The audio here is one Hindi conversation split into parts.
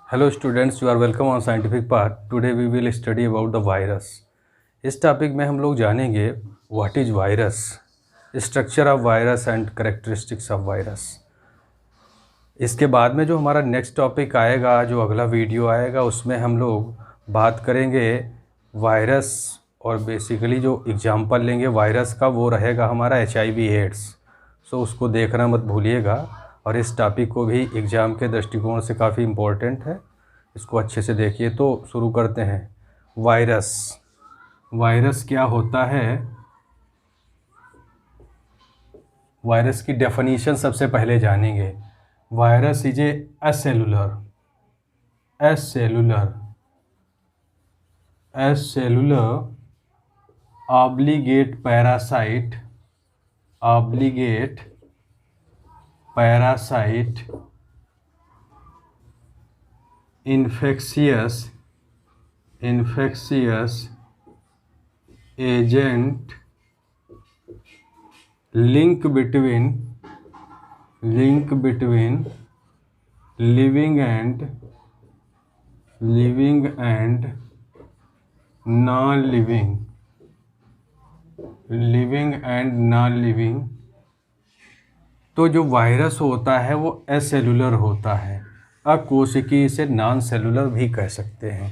Hello students, you are welcome on Scientific Path. Today we will study about the virus. इस टॉपिक में हम लोग जानेंगे what is virus, structure of virus and characteristics of virus. इसके बाद में जो हमारा नेक्स्ट टॉपिक आएगा, जो अगला वीडियो आएगा, उसमें हम लोग बात करेंगे वायरस और बेसिकली जो एग्जाम्पल लेंगे वायरस का वो रहेगा हमारा HIV एड्स। सो उसको देखना मत भूलिएगा और इस टॉपिक को भी एग्ज़ाम के दृष्टिकोण से काफ़ी इम्पोर्टेंट है, इसको अच्छे से देखिए। तो शुरू करते हैं। वायरस क्या होता है? वायरस की डेफिनेशन सबसे पहले जानेंगे। Virus is a cellular obligate parasite infectious agent link between living and non-living। तो जो वायरस होता है वो एसेलुलर होता है, अकोशिकीय, इसे नॉन सेलुलर भी कह सकते हैं।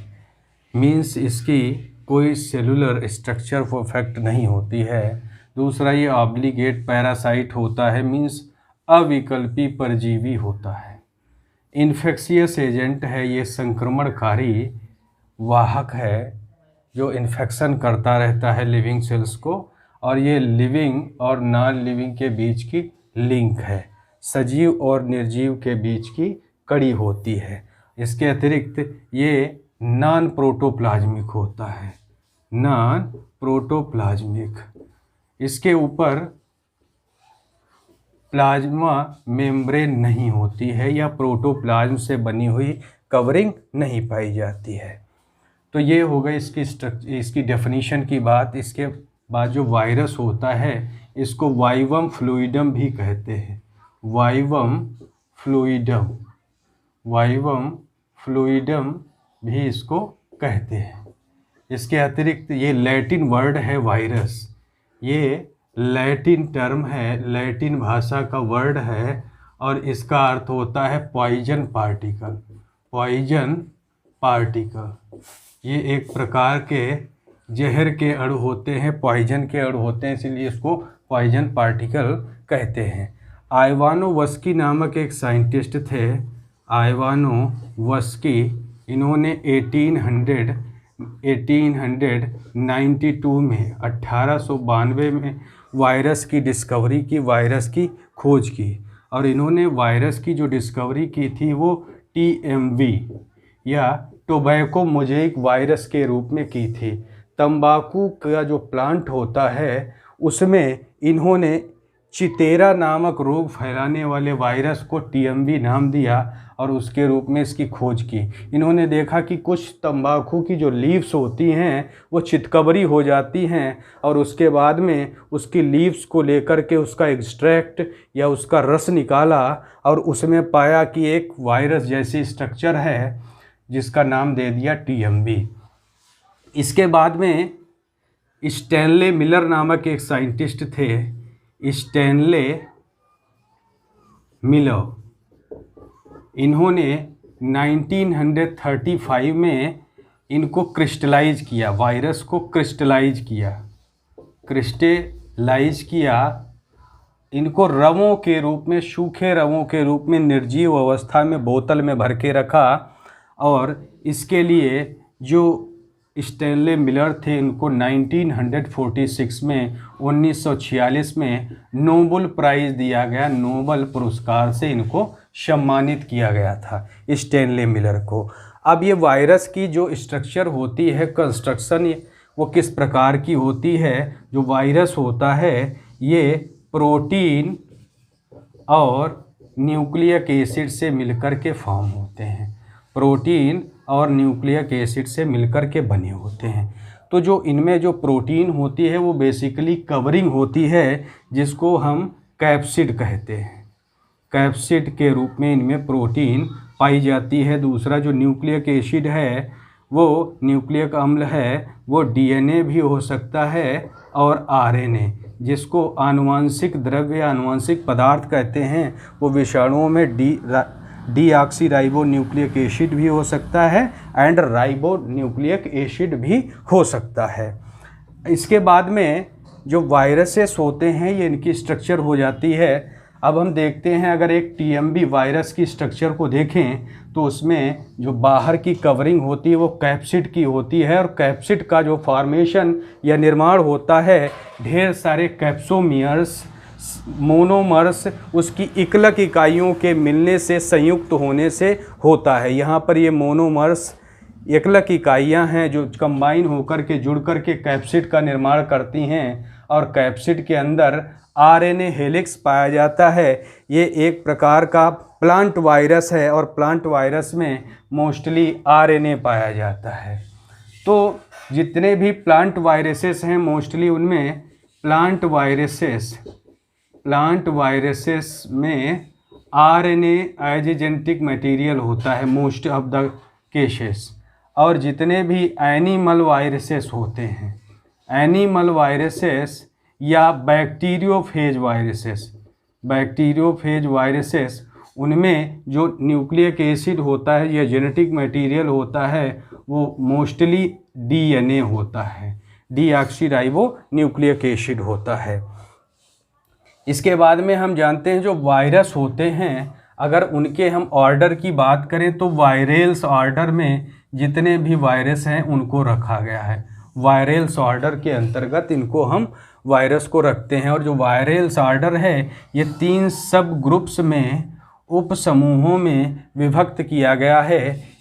मीन्स इसकी कोई सेलुलर स्ट्रक्चर परफेक्ट नहीं होती है। दूसरा, ये ऑब्लिगेट पैरासाइट होता है, मीन्स अविकल्पी परजीवी होता है। इन्फेक्शियस एजेंट है, ये संक्रमणकारी वाहक है जो इन्फेक्शन करता रहता है लिविंग सेल्स को, और ये लिविंग और नॉन लिविंग के बीच की लिंक है, सजीव और निर्जीव के बीच की कड़ी होती है। इसके अतिरिक्त ये नॉन प्रोटोप्लाज्मिक होता है, नॉन प्रोटोप्लाज्मिक। इसके ऊपर प्लाज्मा मेम्ब्रेन नहीं होती है या प्रोटोप्लाज्म से बनी हुई कवरिंग नहीं पाई जाती है। तो ये हो गई इसकी डेफिनेशन की बात। इसके बाद जो वायरस होता है इसको वाइवम फ्लूइडम भी कहते हैं। वाइवम फ्लूइडम भी इसको कहते हैं। इसके अतिरिक्त ये लैटिन वर्ड है वायरस, ये लैटिन टर्म है, लैटिन भाषा का वर्ड है, और इसका अर्थ होता है पॉइजन पार्टिकल। ये एक प्रकार के जहर के अणु होते हैं, पॉइजन के अणु होते हैं, इसीलिए इसको पॉइजन पार्टिकल कहते हैं। आइवानोवस्की नामक एक साइंटिस्ट थे, आइवानोवस्की। इन्होंने 1892 में वायरस की डिस्कवरी की, वायरस की खोज की। और इन्होंने वायरस की जो डिस्कवरी की थी वो TMV या टोबैको मोज़ेक वायरस के रूप में की थी। तंबाकू का जो प्लांट होता है उसमें इन्होंने चितेरा नामक रोग फैलाने वाले वायरस को TMV नाम दिया और उसके रूप में इसकी खोज की। इन्होंने देखा कि कुछ तंबाकू की जो लीव्स होती हैं वो चितकबरी हो जाती हैं, और उसके बाद में उसकी लीव्स को लेकर के उसका एक्सट्रैक्ट या उसका रस निकाला और उसमें पाया कि एक वायरस जैसी स्ट्रक्चर है जिसका नाम दे दिया TMV। इसके बाद में स्टैनले मिलर नामक एक साइंटिस्ट थे, स्टैनले मिलर। इन्होंने 1935 में इनको क्रिस्टलाइज किया, वायरस को क्रिस्टलाइज किया। इनको रवों के रूप में, सूखे रवों के रूप में निर्जीव अवस्था में बोतल में भर के रखा, और इसके लिए जो स्टैनले मिलर थे इनको 1946 में 1946 में नोबेल प्राइज़ दिया गया, नोबेल पुरस्कार से इनको सम्मानित किया गया था स्टैनले मिलर को। अब ये वायरस की जो स्ट्रक्चर होती है, कंस्ट्रक्शन, वो किस प्रकार की होती है? जो वायरस होता है ये प्रोटीन और न्यूक्लिक एसिड से मिलकर के फॉर्म होते हैं, प्रोटीन और न्यूक्लिक एसिड से मिलकर के बने होते हैं। तो जो इनमें जो प्रोटीन होती है वो बेसिकली कवरिंग होती है, जिसको हम कैप्सिड कहते हैं। कैप्सिड के रूप में इनमें प्रोटीन पाई जाती है। दूसरा जो न्यूक्लिक एसिड है, वो न्यूक्लिक अम्ल है, वो डीएनए भी हो सकता है और आरएनए, जिसको आनुवांशिक द्रव्य या आनुवांशिक पदार्थ कहते हैं, वो विषाणुओं में डीऑक्सी राइबो न्यूक्लिक एसिड भी हो सकता है एंड राइबो न्यूक्लिक एसिड भी हो सकता है। इसके बाद में जो वायरसेस होते हैं, ये इनकी स्ट्रक्चर हो जाती है। अब हम देखते हैं, अगर एक टीएमवी वायरस की स्ट्रक्चर को देखें तो उसमें जो बाहर की कवरिंग होती है वो कैप्सिड की होती है, और कैप्सिड का जो फॉर्मेशन या निर्माण होता है ढेर सारे कैप्सोमियर्स, मोनोमर्स, उसकी इक्लक इकाइयों के मिलने से, संयुक्त होने से होता है। यहाँ पर ये मोनोमर्स एकलक इकाइयाँ हैं जो कंबाइन होकर के जुड़ कर के कैप्सिड का निर्माण करती हैं, और कैप्सिड के अंदर आरएनए हेलिक्स पाया जाता है। ये एक प्रकार का प्लांट वायरस है, और प्लांट वायरस में मोस्टली आरएनए पाया जाता है। तो जितने भी प्लांट वायरसेस हैं, मोस्टली उनमें प्लांट वायरसेस में RNA as a genetic material होता है मोस्ट ऑफ द केसेस। और जितने भी एनिमल वायरसेस होते हैं, एनिमल वायरसेस या बैक्टीरियोफेज वायरसेस, उनमें जो न्यूक्लिक एसिड होता है या जेनेटिक मटेरियल होता है, वो मोस्टली डीएनए होता है, डीऑक्सी न्यूक्लिक एसिड होता है। इसके बाद में हम जानते हैं जो वायरस होते हैं, अगर उनके हम ऑर्डर की बात करें तो वायरेल्स ऑर्डर में जितने भी वायरस हैं उनको रखा गया है। वायरेल्स ऑर्डर के अंतर्गत इनको हम वायरस को रखते हैं। और जो वायरेल्स ऑर्डर है, ये 3 सब ग्रुप्स में, उप समूहों में विभक्त किया गया है।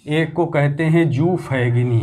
एक को कहते हैं जूफैगिनी,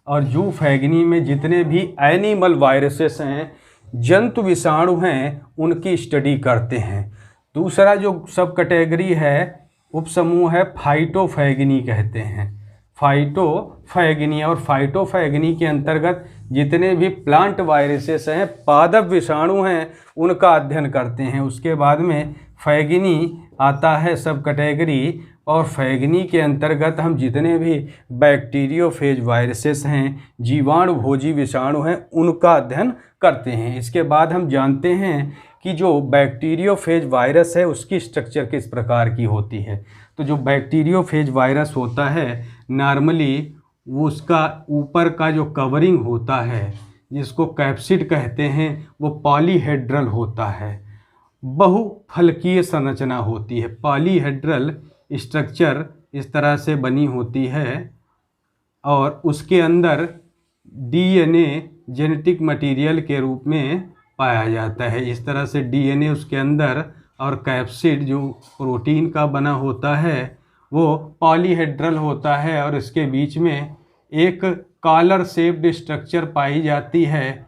और जूफैगिनी में जितने भी एनिमल वायरसेस हैं, जंतु विषाणु हैं, उनकी स्टडी करते हैं। दूसरा जो सब कैटेगरी है, उपसमूह है, फाइटोफैगिनी कहते हैं, फाइटोफैगिनी। और फाइटोफैगिनी के अंतर्गत जितने भी प्लांट वायरसेस हैं, पादप विषाणु हैं, उनका अध्ययन करते हैं। उसके बाद में फैगिनी आता है सब कैटेगरी, और फैगिनी के अंतर्गत हम जितने भी बैक्टीरियोफेज वायरसेस हैं, जीवाणु भोजी विषाणु हैं, उनका अध्ययन करते हैं। इसके बाद हम जानते हैं कि जो बैक्टीरियोफेज वायरस है उसकी स्ट्रक्चर किस प्रकार की होती है। तो जो बैक्टीरियोफेज वायरस होता है, नॉर्मली वो उसका ऊपर का जो कवरिंग होता है, जिसको कैप्सिड कहते हैं, वो पॉलीहेड्रल होता है, बहुफलकीय संरचना होती है। पॉलीहेड्रल स्ट्रक्चर इस तरह से बनी होती है, और उसके अंदर डीएनए जेनेटिक मटेरियल के रूप में पाया जाता है। इस तरह से डीएनए उसके अंदर, और कैप्सिड जो प्रोटीन का बना होता है वो पॉलीहेड्रल होता है, और इसके बीच में एक कॉलर शेप्ड स्ट्रक्चर पाई जाती है,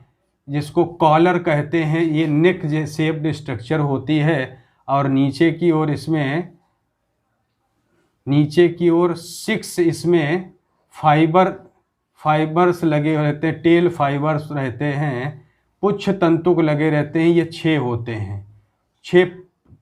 जिसको कॉलर कहते हैं। ये नेक शेप्ड स्ट्रक्चर होती है, और नीचे की ओर 6 इसमें फाइबर्स लगे रहते हैं, टेल फाइबर्स रहते हैं, पुच्छ तंतुक लगे रहते हैं। ये 6 होते हैं, 6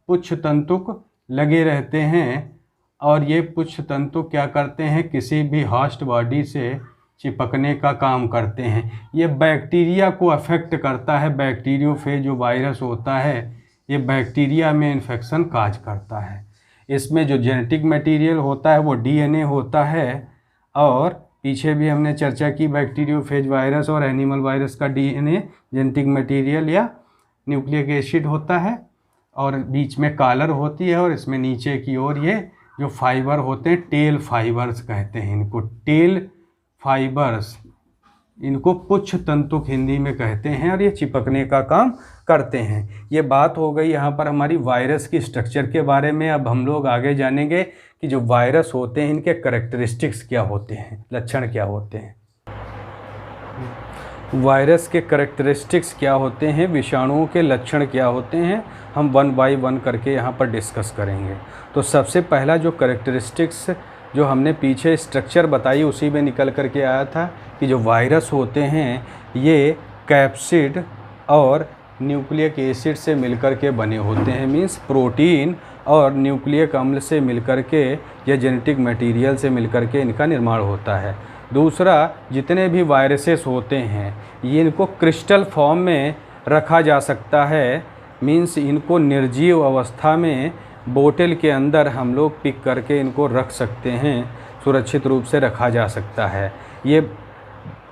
पुच्छ तंतुक लगे रहते हैं, और ये पुच्छ तंतुक क्या करते हैं, किसी भी हॉस्ट बॉडी से चिपकने का काम करते हैं। ये बैक्टीरिया को अफेक्ट करता है। बैक्टीरियोफेज जो वायरस होता है, ये बैक्टीरिया में इन्फेक्शन काज करता है। इसमें जो जेनेटिक मटेरियल होता है वो डीएनए होता है, और पीछे भी हमने चर्चा की बैक्टीरियोफेज वायरस और एनिमल वायरस का डीएनए जेनेटिक मटेरियल या न्यूक्लिक एसिड होता है, और बीच में कॉलर होती है, और इसमें नीचे की ओर ये जो फाइबर होते हैं, टेल फाइबर्स कहते हैं इनको, टेल फाइबर्स, इनको पुच्छ तंतुक हिंदी में कहते हैं, और ये चिपकने का काम करते हैं। ये बात हो गई यहाँ पर हमारी वायरस की स्ट्रक्चर के बारे में। अब हम लोग आगे जानेंगे कि जो वायरस होते हैं इनके कैरेक्टरिस्टिक्स क्या होते हैं, लक्षण क्या होते हैं। वायरस के कैरेक्टरिस्टिक्स क्या होते हैं, विषाणुओं के लक्षण क्या होते हैं, हम 1 बाय 1 करके यहाँ पर डिस्कस करेंगे। तो सबसे पहला जो कैरेक्टरिस्टिक्स जो हमने पीछे स्ट्रक्चर बताई उसी में निकल करके आया था कि जो वायरस होते हैं ये कैप्सिड और न्यूक्लिक एसिड से मिलकर के बने होते हैं। मीन्स प्रोटीन और न्यूक्लिक अम्ल से मिलकर के या जेनेटिक मटेरियल से मिलकर के इनका निर्माण होता है। दूसरा, जितने भी वायरसेस होते हैं ये इनको क्रिस्टल फॉर्म में रखा जा सकता है, मीन्स इनको निर्जीव अवस्था में बोतल के अंदर हम लोग पिक करके इनको रख सकते हैं, सुरक्षित रूप से रखा जा सकता है। ये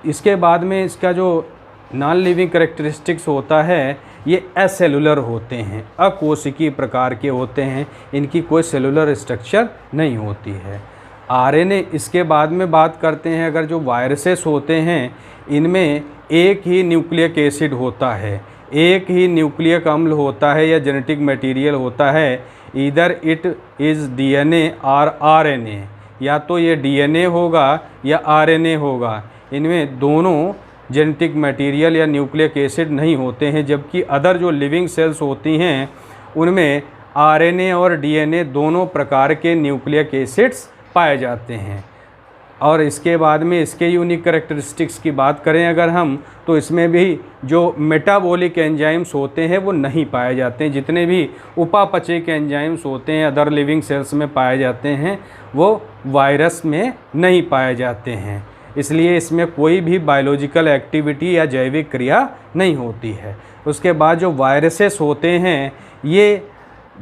इसके बाद में इसका जो नॉन लिविंग कैरेक्टरिस्टिक्स होता है ये एसेलुलर होते हैं, अकोशिकीय प्रकार के होते हैं, इनकी कोई सेलुलर स्ट्रक्चर नहीं होती है। आरएनए इसके बाद में बात करते हैं। अगर जो वायरसेस होते हैं इनमें एक ही न्यूक्लिक एसिड होता है, एक ही न्यूक्लिक अम्ल होता है या जेनेटिक मटेरियल होता है, ईदर इट इज़ डीएनए और आरएनए, या तो ये डीएनए होगा या आरएनए होगा। इनमें दोनों जेनेटिक मटेरियल या न्यूक्लिक एसिड नहीं होते हैं, जबकि अदर जो लिविंग सेल्स होती हैं उनमें आरएनए और डीएनए दोनों प्रकार के न्यूक्लिक एसिड्स पाए जाते हैं। और इसके बाद में इसके यूनिक कैरेक्टरिस्टिक्स की बात करें अगर हम, तो इसमें भी जो मेटाबॉलिक एंजाइम्स होते हैं वो नहीं पाए जाते हैं। जितने भी उपापचयिक एंजाइम्स होते हैं अदर लिविंग सेल्स में पाए जाते हैं वो वायरस में नहीं पाए जाते हैं, इसलिए इसमें कोई भी बायोलॉजिकल एक्टिविटी या जैविक क्रिया नहीं होती है। उसके बाद जो वायरसेस होते हैं ये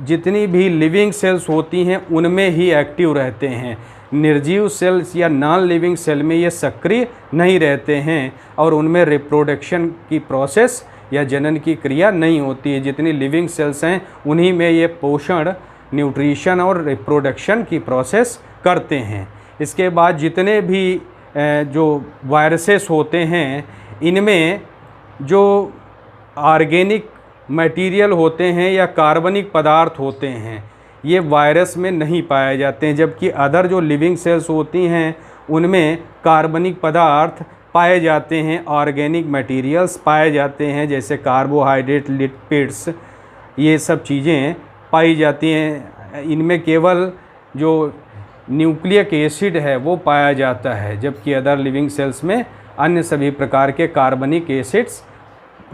जितनी भी लिविंग सेल्स होती हैं उनमें ही एक्टिव रहते हैं, निर्जीव सेल्स या नॉन लिविंग सेल में ये सक्रिय नहीं रहते हैं और उनमें रिप्रोडक्शन की प्रोसेस या जनन की क्रिया नहीं होती है। जितनी लिविंग सेल्स हैं उन्हीं में ये पोषण, न्यूट्रिशन और रिप्रोडक्शन की प्रोसेस करते हैं। इसके बाद जितने भी जो वायरसेस होते हैं इनमें जो ऑर्गेनिक मटेरियल होते हैं या कार्बनिक पदार्थ होते हैं ये वायरस में नहीं पाए जाते हैं, जबकि अदर जो लिविंग सेल्स होती हैं उनमें कार्बनिक पदार्थ पाए जाते हैं, ऑर्गेनिक मटेरियल्स पाए जाते हैं, जैसे कार्बोहाइड्रेट, लिपिड्स, ये सब चीज़ें पाई जाती हैं। इनमें केवल जो न्यूक्लिक एसिड है वो पाया जाता है, जबकि अदर लिविंग सेल्स में अन्य सभी प्रकार के कार्बनिक एसिड्स,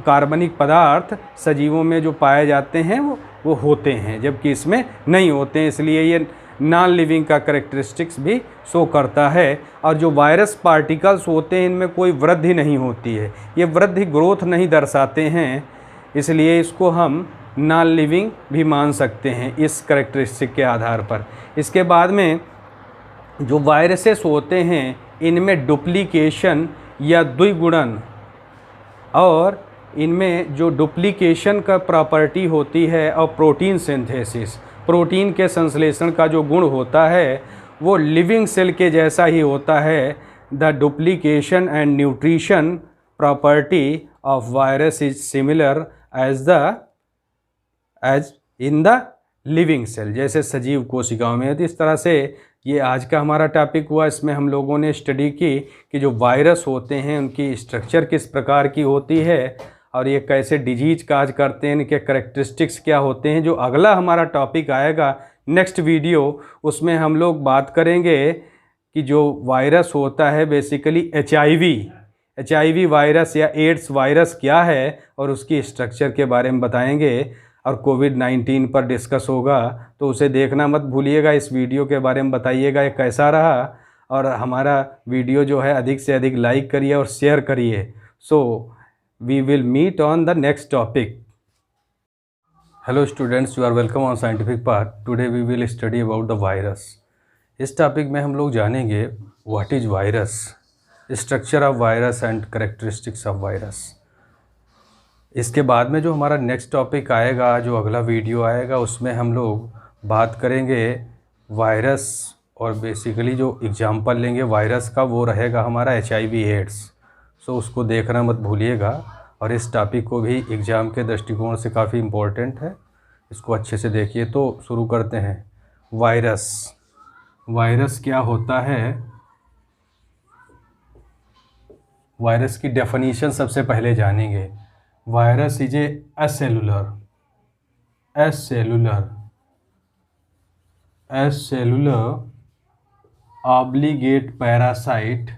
कार्बनिक पदार्थ सजीवों में जो पाए जाते हैं वो होते हैं, जबकि इसमें नहीं होते हैं। इसलिए ये नॉन लिविंग का कैरेक्टरिस्टिक्स भी शो करता है। और जो वायरस पार्टिकल्स होते हैं इनमें कोई वृद्धि नहीं होती है, ये वृद्धि ग्रोथ नहीं दर्शाते हैं, इसलिए इसको हम नॉन लिविंग भी मान सकते हैं इस कैरेक्टरिस्टिक के आधार पर। इसके बाद में जो वायरसेस होते हैं इनमें डुप्लीकेशन या द्विगुणन, और इनमें जो डुप्लीकेशन का प्रॉपर्टी होती है और प्रोटीन सिंथेसिस, प्रोटीन के संश्लेषण का जो गुण होता है वो लिविंग सेल के जैसा ही होता है। The duplication and nutrition property of virus is similar as in the living cell, जैसे सजीव कोशिकाओं में। तो इस तरह से ये आज का हमारा टॉपिक हुआ। इसमें हम लोगों ने स्टडी की कि जो वायरस होते हैं उनकी स्ट्रक्चर किस प्रकार की होती है और ये कैसे डिजीज काज करते हैं, इनके कैरेक्टरिस्टिक्स क्या होते हैं। जो अगला हमारा टॉपिक आएगा नेक्स्ट वीडियो, उसमें हम लोग बात करेंगे कि जो वायरस होता है बेसिकली HIV वायरस या एड्स वायरस क्या है और उसकी स्ट्रक्चर के बारे में बताएंगे, और कोविड-19 पर डिस्कस होगा, तो उसे देखना मत भूलिएगा। इस वीडियो के बारे में बताइएगा ये कैसा रहा, और हमारा वीडियो जो है अधिक से अधिक लाइक करिए और शेयर करिए। So we will meet on the next topic. Hello students, you are welcome on scientific part. Today we will study about the virus. इस टॉपिक में हम लोग जानेंगे what is virus, structure of virus and characteristics of virus. इसके बाद में जो हमारा नेक्स्ट टॉपिक आएगा, जो अगला वीडियो आएगा, उसमें हम लोग बात करेंगे वायरस, और बेसिकली जो एग्जांपल लेंगे वायरस का वो रहेगा हमारा HIV एड्स। सो उसको देखना मत भूलिएगा, और इस टॉपिक को भी एग्ज़ाम के दृष्टिकोण से काफ़ी इम्पोर्टेंट है, इसको अच्छे से देखिए। तो शुरू करते हैं। वायरस क्या होता है, वायरस की डेफिनेशन सबसे पहले जानेंगे। Virus is a cellular obligate parasite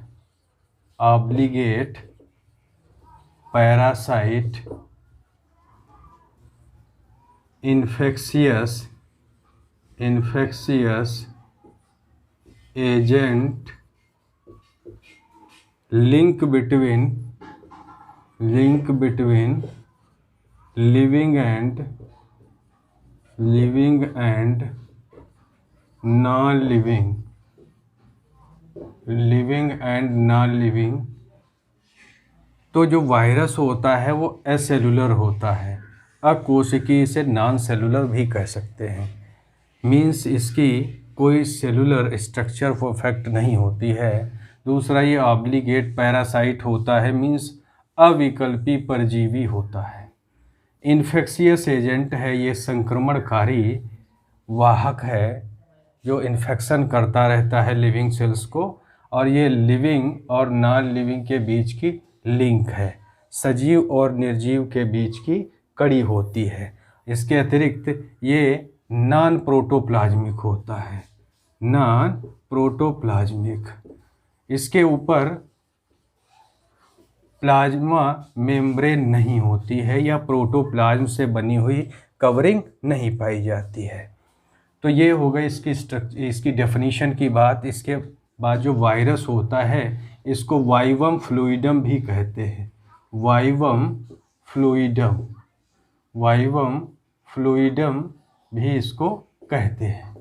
infectious infectious agent link between living and non-living। तो जो वायरस होता है वो एसेलुलर होता है, अकोशिकीय से नॉन सेलुलर भी कह सकते हैं। मीन्स इसकी कोई सेलुलर स्ट्रक्चर परफेक्ट नहीं होती है। दूसरा, ये ऑब्लिगेट पैरासाइट होता है, मीन्स अविकल्पी परजीवी होता है। इन्फेक्शियस एजेंट है, ये संक्रमणकारी वाहक है जो इन्फेक्शन करता रहता है लिविंग सेल्स को, और ये लिविंग और नॉन लिविंग के बीच की लिंक है, सजीव और निर्जीव के बीच की कड़ी होती है। इसके अतिरिक्त ये नॉन प्रोटोप्लाज्मिक होता है, नॉन प्रोटोप्लाज्मिक। इसके ऊपर प्लाज्मा मेम्ब्रेन नहीं होती है या प्रोटोप्लाज्म से बनी हुई कवरिंग नहीं पाई जाती है। तो ये हो गई इसकी डेफिनीशन की बात। इसके बाद जो वायरस होता है इसको वाइवम फ्लूइडम भी कहते हैं, वाइवम फ्लूइडम भी इसको कहते हैं।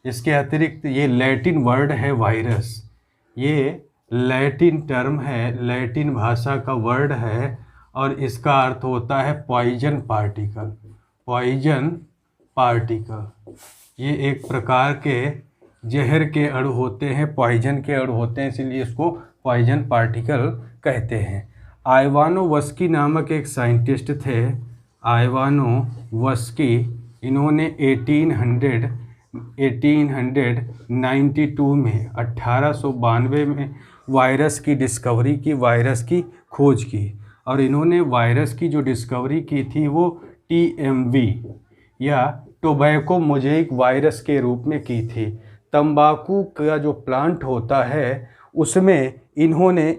इसके अतिरिक्त ये लैटिन वर्ड है वायरस, ये लैटिन टर्म है, लैटिन भाषा का वर्ड है, और इसका अर्थ होता है पॉइजन पार्टिकल। ये एक प्रकार के जहर के अणु होते हैं, पॉइजन के अणु होते हैं, इसलिए इसको पॉइजन पार्टिकल कहते हैं। आइवानोवस्की नामक एक साइंटिस्ट थे, आइवानोवस्की। इन्होंने 1892 में 1892 में वायरस की डिस्कवरी की, वायरस की खोज की, और इन्होंने वायरस की जो डिस्कवरी की थी वो TMV या टोबैको मोज़ेइक वायरस के रूप में की थी। तंबाकू का जो प्लांट होता है उसमें इन्होंने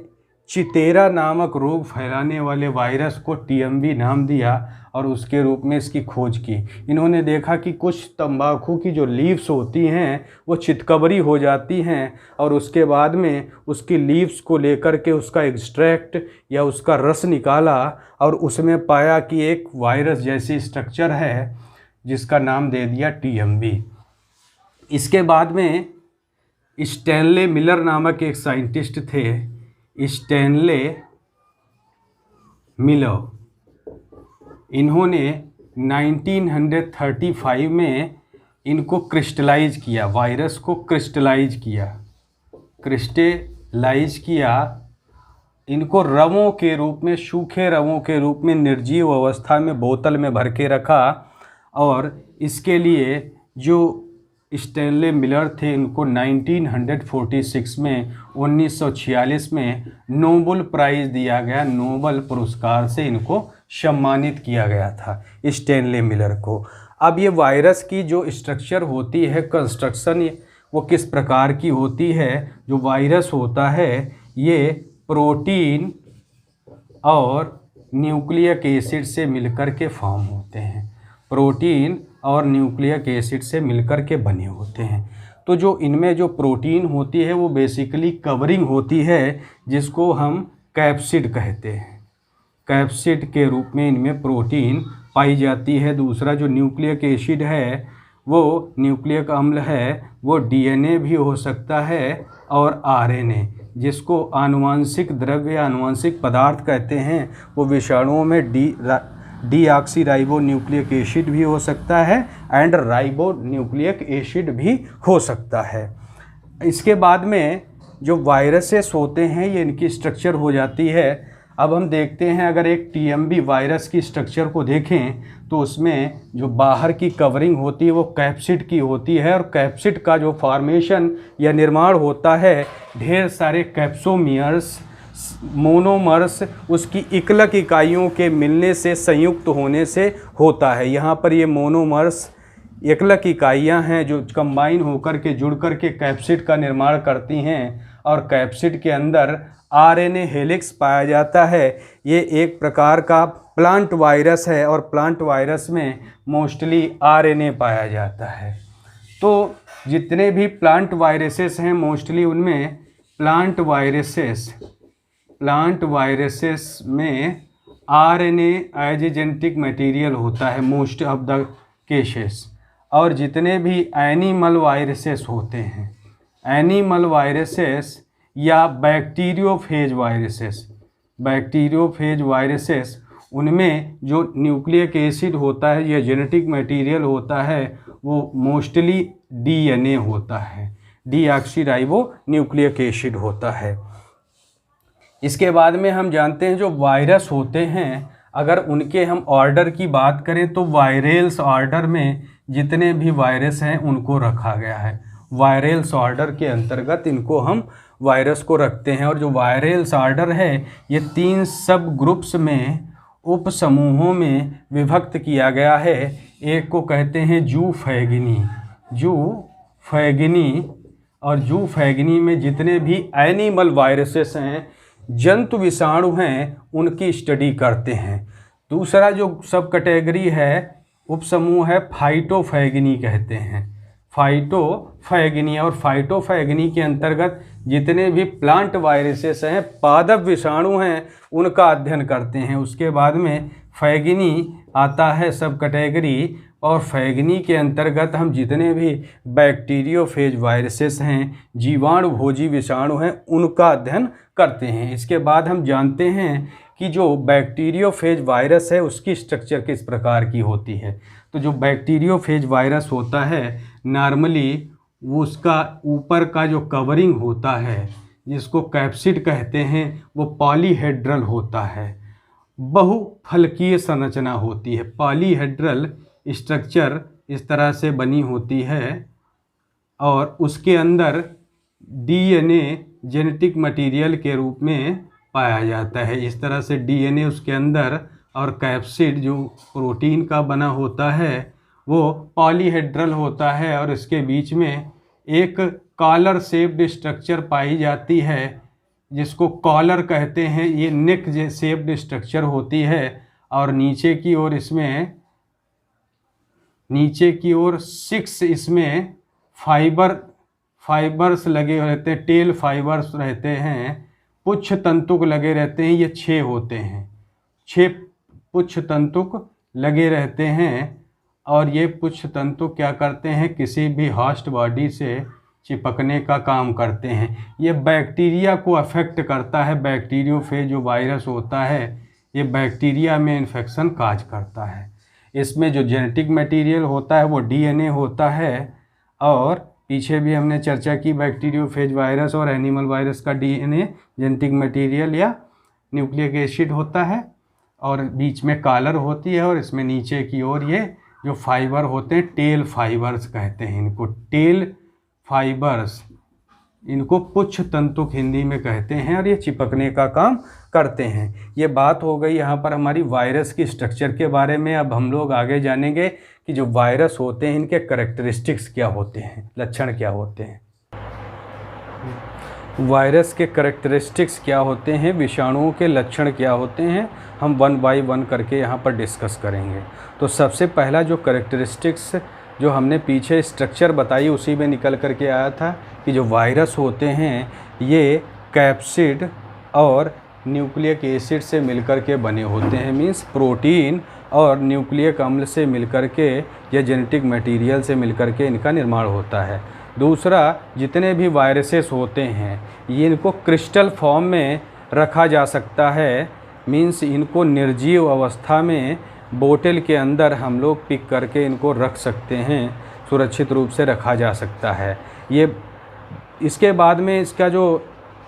चितेरा नामक रोग फैलाने वाले वायरस को TMV नाम दिया और उसके रूप में इसकी खोज की। इन्होंने देखा कि कुछ तंबाकू की जो लीव्स होती हैं वो चितकबरी हो जाती हैं, और उसके बाद में उसकी लीव्स को लेकर के उसका एक्सट्रैक्ट या उसका रस निकाला और उसमें पाया कि एक वायरस जैसी स्ट्रक्चर है जिसका नाम दे दिया TMV। इसके बाद में स्टैनले मिलर नामक एक साइंटिस्ट थे, स्टैनले मिलर। इन्होंने 1935 में इनको क्रिस्टलाइज किया, वायरस को क्रिस्टलाइज किया। इनको रवों के रूप में, सूखे रवों के रूप में निर्जीव अवस्था में बोतल में भर के रखा, और इसके लिए जो स्टैनले मिलर थे इनको 1946 में 1946 में नोबेल प्राइज़ दिया गया, नोबेल पुरस्कार से इनको सम्मानित किया गया था स्टैनले मिलर को। अब ये वायरस की जो स्ट्रक्चर होती है, कंस्ट्रक्शन, वो किस प्रकार की होती है। जो वायरस होता है ये प्रोटीन और न्यूक्लिक एसिड से मिलकर के फॉर्म होते हैं, प्रोटीन और न्यूक्लिक एसिड से मिलकर के बने होते हैं। तो जो इनमें जो प्रोटीन होती है वो बेसिकली कवरिंग होती है, जिसको हम कैप्सिड कहते हैं। कैप्सिड के रूप में इनमें प्रोटीन पाई जाती है। दूसरा जो न्यूक्लिक एसिड है, वो न्यूक्लिक अम्ल है, वो DNA भी हो सकता है और RNA, जिसको आनुवांशिक द्रव्य, आनुवांशिक पदार्थ कहते हैं। वो विषाणुओं में डीऑक्सी राइबो न्यूक्लिक एसिड भी हो सकता है एंड राइबो न्यूक्लिक एसिड भी हो सकता है। इसके बाद में जो वायरसेस होते हैं ये इनकी स्ट्रक्चर हो जाती है। अब हम देखते हैं, अगर एक TMV वायरस की स्ट्रक्चर को देखें तो उसमें जो बाहर की कवरिंग होती है वो कैप्सिड की होती है, और कैप्सिड का जो फॉर्मेशन या निर्माण होता है ढेर सारे कैप्सोमियर्स, मोनोमर्स, उसकी इक्लक इकाइयों के मिलने से, संयुक्त होने से होता है। यहाँ पर ये मोनोमर्स इक्लक इकाइयाँ हैं जो कंबाइन होकर के, जुड़ कर के कैप्सिड का निर्माण करती हैं, और कैप्सिड के अंदर RNA हेलिक्स पाया जाता है। ये एक प्रकार का प्लांट वायरस है, और प्लांट वायरस में मोस्टली RNA पाया जाता है। तो जितने भी प्लांट वायरसेस हैं मोस्टली उनमें प्लांट वायरसेस में RNA as a genetic material होता है मोस्ट ऑफ द केसेस। और जितने भी एनिमल वायरसेस होते हैं, एनिमल वायरसेस या बैक्टीरियोफेज वायरसेस, उनमें जो न्यूक्लिक एसिड होता है या जेनेटिक मटेरियल होता है वो मोस्टली डीएनए होता है, डीऑक्सीराइबो न्यूक्लिक एसिड होता है। इसके बाद में हम जानते हैं जो वायरस होते हैं, अगर उनके हम ऑर्डर की बात करें तो वायरल्स ऑर्डर में जितने भी वायरस हैं उनको रखा गया है। वायरल्स ऑर्डर के अंतर्गत इनको हम वायरस को रखते हैं। और जो वायरल्स ऑर्डर है ये 3 सब ग्रुप्स में, उप समूहों में विभक्त किया गया है। एक को कहते हैं जूफैगिनी, और जूफैगिनी में जितने भी एनिमल वायरसेस हैं, जंतु विषाणु हैं, उनकी स्टडी करते हैं। दूसरा जो सब कैटेगरी है, उपसमूह है, फाइटोफैगिनी कहते हैं, फाइटोफैगिनी। और फाइटोफैगिनी के अंतर्गत जितने भी प्लांट वायरसेस हैं, पादप विषाणु हैं, उनका अध्ययन करते हैं। उसके बाद में फैगिनी आता है सब कैटेगरी, और फैगिनी के अंतर्गत हम जितने भी बैक्टीरियोफेज वायरसेस हैं, जीवाणु भोजी विषाणु हैं, उनका अध्ययन करते हैं। इसके बाद हम जानते हैं कि जो बैक्टीरियोफेज वायरस है उसकी स्ट्रक्चर किस प्रकार की होती है। तो जो बैक्टीरियोफेज वायरस होता है नॉर्मली वो उसका ऊपर का जो कवरिंग होता है जिसको कैप्सिड कहते हैं वो पॉलीहेड्रल होता है, बहुफलकीय संरचना होती है। पॉलीहेड्रल स्ट्रक्चर इस तरह से बनी होती है और उसके अंदर डीएनए जेनेटिक मटेरियल के रूप में पाया जाता है। इस तरह से डीएनए उसके अंदर और कैप्सिड जो प्रोटीन का बना होता है वो पॉलीहेड्रल होता है और इसके बीच में एक कॉलर शेप्ड स्ट्रक्चर पाई जाती है जिसको कॉलर कहते हैं। ये नेक शेप्ड स्ट्रक्चर होती है और नीचे की ओर इसमें 6 इसमें फाइबर्स लगे रहते हैं, टेल फाइबर्स रहते हैं, पुच्छ तंतुक लगे रहते हैं। ये 6 होते हैं, 6 पुच्छ तंतुक लगे रहते हैं और ये पुच्छ तंतुक क्या करते हैं, किसी भी होस्ट बॉडी से चिपकने का काम करते हैं। ये बैक्टीरिया को अफेक्ट करता है। बैक्टीरियोफेज जो वायरस होता है ये बैक्टीरिया में इन्फेक्शन काज करता है। इसमें जो जेनेटिक मटेरियल होता है वो डीएनए होता है और पीछे भी हमने चर्चा की बैक्टीरियोफेज वायरस और एनिमल वायरस का डीएनए जेनेटिक मटेरियल या न्यूक्लिक एसिड होता है और बीच में कॉलर होती है और इसमें नीचे की ओर ये जो फाइबर होते हैं टेल फाइबर्स कहते हैं इनको, टेल फाइबर्स, इनको पुच्छ तंतुक हिंदी में कहते हैं और ये चिपकने का काम करते हैं। ये बात हो गई यहाँ पर हमारी वायरस की स्ट्रक्चर के बारे में। अब हम लोग आगे जानेंगे कि जो वायरस होते हैं इनके कैरेक्टरिस्टिक्स क्या होते हैं, लक्षण क्या होते हैं। वायरस के कैरेक्टरिस्टिक्स क्या होते हैं, विषाणुओं के लक्षण क्या होते हैं, हम 1 बाय 1 करके यहाँ पर डिस्कस करेंगे। तो सबसे पहला जो कैरेक्टरिस्टिक्स जो हमने पीछे स्ट्रक्चर बताई उसी में निकल करके आया था कि जो वायरस होते हैं ये कैप्सिड और न्यूक्लिक एसिड से मिलकर के बने होते हैं, मीन्स प्रोटीन और न्यूक्लिक अम्ल से मिलकर के या जेनेटिक मटेरियल से मिलकर के इनका निर्माण होता है। दूसरा, जितने भी वायरसेस होते हैं ये इनको क्रिस्टल फॉर्म में रखा जा सकता है, मीन्स इनको निर्जीव अवस्था में बोतल के अंदर हम लोग पिक करके इनको रख सकते हैं, सुरक्षित रूप से रखा जा सकता है। ये इसके बाद में इसका जो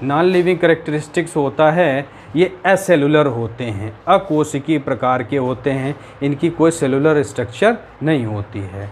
नॉन लिविंग कैरेक्टरिस्टिक्स होता है ये एसेलुलर होते हैं, अकोशिकीय प्रकार के होते हैं, इनकी कोई सेलुलर स्ट्रक्चर नहीं होती है।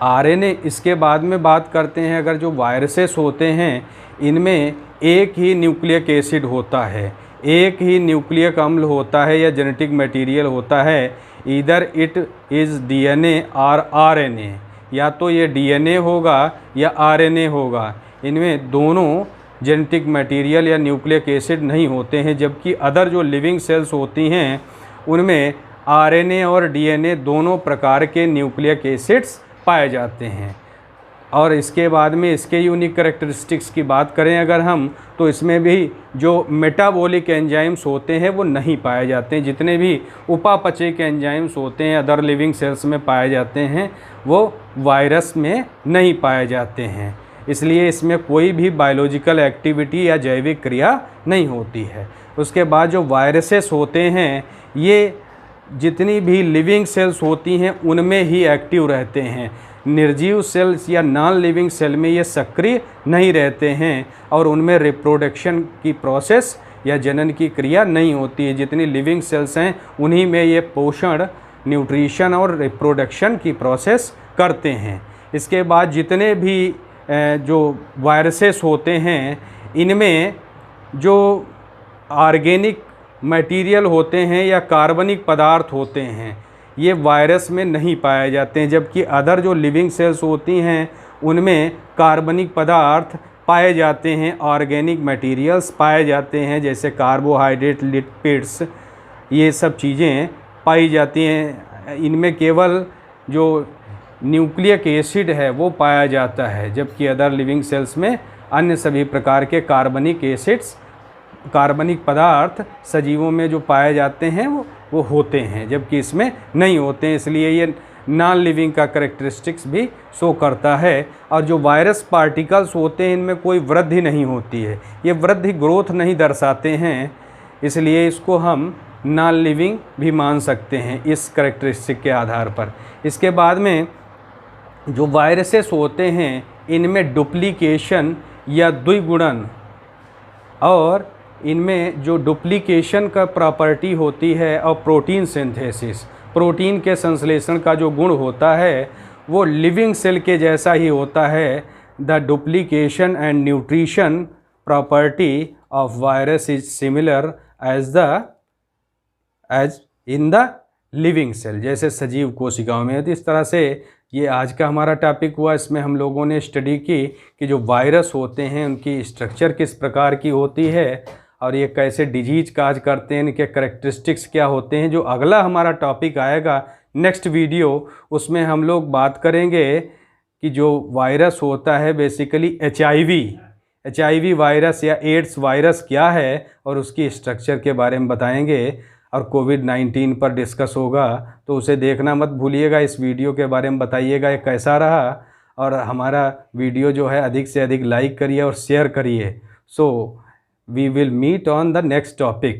आरएनए इसके बाद में बात करते हैं। अगर जो वायरसेस होते हैं इनमें एक ही न्यूक्लिक एसिड होता है, एक ही न्यूक्लिक अम्ल होता है या जेनेटिक मटेरियल होता है, ईदर इट इज़ डीएनए और आरएनए, या तो ये डीएनए होगा या आरएनए होगा। इनमें दोनों जेनेटिक मटेरियल या न्यूक्लिक एसिड नहीं होते हैं, जबकि अदर जो लिविंग सेल्स होती हैं उनमें आरएनए और डीएनए दोनों प्रकार के न्यूक्लिक एसिड्स पाए जाते हैं। और इसके बाद में इसके यूनिक करेक्टरिस्टिक्स की बात करें अगर हम, तो इसमें भी जो मेटाबॉलिक एंजाइम्स होते हैं वो नहीं पाए जाते हैं। जितने भी उपापचयिक एंजाइम्स होते हैं अदर लिविंग सेल्स में पाए जाते हैं वो वायरस में नहीं पाए जाते हैं, इसलिए इसमें कोई भी बायोलॉजिकल एक्टिविटी या जैविक क्रिया नहीं होती है। उसके बाद जो वायरसेस होते हैं ये जितनी भी लिविंग सेल्स होती हैं उनमें ही एक्टिव रहते हैं। निर्जीव सेल्स या नॉन लिविंग सेल में ये सक्रिय नहीं रहते हैं और उनमें रिप्रोडक्शन की प्रोसेस या जनन की क्रिया नहीं होती है। जितनी लिविंग सेल्स हैं उन्हीं में ये पोषण, न्यूट्रिशन और रिप्रोडक्शन की प्रोसेस करते हैं। इसके बाद जितने भी जो वायरसेस होते हैं इनमें जो ऑर्गेनिक मटेरियल होते हैं या कार्बनिक पदार्थ होते हैं ये वायरस में नहीं पाए जाते हैं, जबकि अदर जो लिविंग सेल्स होती हैं उनमें कार्बनिक पदार्थ पाए जाते हैं, ऑर्गेनिक मटेरियल्स पाए जाते हैं, जैसे कार्बोहाइड्रेट, लिपिड्स, ये सब चीज़ें पाई जाती हैं। इनमें केवल जो न्यूक्लिक एसिड है वो पाया जाता है, जबकि अदर लिविंग सेल्स में अन्य सभी प्रकार के कार्बनिक एसिड्स, कार्बनिक पदार्थ सजीवों में जो पाए जाते हैं वो होते हैं, जबकि इसमें नहीं होते हैं। इसलिए ये नॉन लिविंग का करेक्टरिस्टिक्स भी शो करता है। और जो वायरस पार्टिकल्स होते हैं इनमें कोई वृद्धि नहीं होती है, ये वृद्धि ग्रोथ नहीं दर्शाते हैं, इसलिए इसको हम नॉन लिविंग भी मान सकते हैं इस करेक्टरिस्टिक के आधार पर। इसके बाद में जो वायरसेस होते हैं इनमें डुप्लीकेशन या द्विगुणन, और इनमें जो डुप्लीकेशन का प्रॉपर्टी होती है और प्रोटीन सिंथेसिस, प्रोटीन के संश्लेषण का जो गुण होता है वो लिविंग सेल के जैसा ही होता है। The duplication and nutrition property of virus is similar as in the living cell, जैसे सजीव कोशिकाओं में। तो इस तरह से ये आज का हमारा टॉपिक हुआ। इसमें हम लोगों ने स्टडी की कि जो वायरस होते हैं उनकी स्ट्रक्चर किस प्रकार की होती है और ये कैसे डिजीज काज करते हैं, इनके करेक्टरिस्टिक्स क्या होते हैं। जो अगला हमारा टॉपिक आएगा नेक्स्ट वीडियो, उसमें हम लोग बात करेंगे कि जो वायरस होता है बेसिकली HIV वायरस या एड्स वायरस क्या है और उसकी स्ट्रक्चर के बारे में बताएंगे, और कोविड-19 पर डिस्कस होगा। तो उसे देखना मत भूलिएगा, इस वीडियो के बारे में बताइएगा ये कैसा रहा, और हमारा वीडियो जो है अधिक से अधिक लाइक करिए और शेयर करिए। सो we will meet on the next topic.